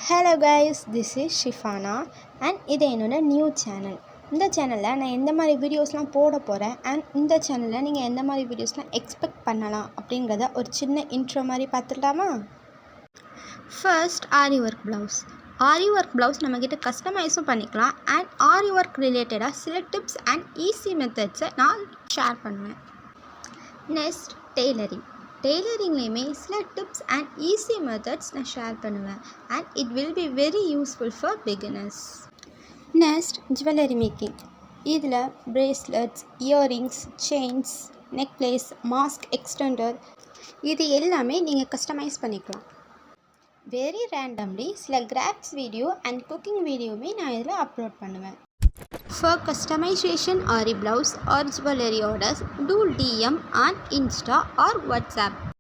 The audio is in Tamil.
Hello guys, this is Shifana and இது என்னோட நியூ சேனல். இந்த சேனலில் நான் எந்த மாதிரி வீடியோஸ்லாம் போட போகிறேன் அண்ட் இந்த சேனலில் நீங்கள் எந்த மாதிரி வீடியோஸ்லாம் எக்ஸ்பெக்ட் பண்ணலாம் அப்படிங்கிறத ஒரு சின்ன இன்ட்ரோ மாதிரி பார்த்துடலாமா? ஃபர்ஸ்ட் ஆரி ஒர்க் ப்ளவுஸ். ஆரி ஒர்க் ப்ளவுஸ் நம்மக்கிட்ட கஸ்டமைஸும் பண்ணிக்கலாம் அண்ட் ஆரி ஒர்க் ரிலேட்டடாக சில டிப்ஸ் அண்ட் ஈஸி மெத்தட்ஸை நான் ஷேர் பண்ணுவேன். நெக்ஸ்ட் டெய்லரிங்லேயுமே சில டிப்ஸ் அண்ட் ஈஸி மெத்தட்ஸ் நான் ஷேர் பண்ணுவேன் and it will be very useful for beginners. Next jewellery making. இதில் bracelets, earrings, chains, necklace, mask extender இது எல்லாமே நீங்கள் கஸ்டமைஸ் பண்ணிக்கலாம். வெரி ரேண்டம்லி சில கிராஃப்ட்ஸ் வீடியோ அண்ட் குக்கிங் வீடியோவுமே நான் இதில் அப்லோட் பண்ணுவேன். For customization Ari blouse or jewelry orders, do DM on Insta or WhatsApp.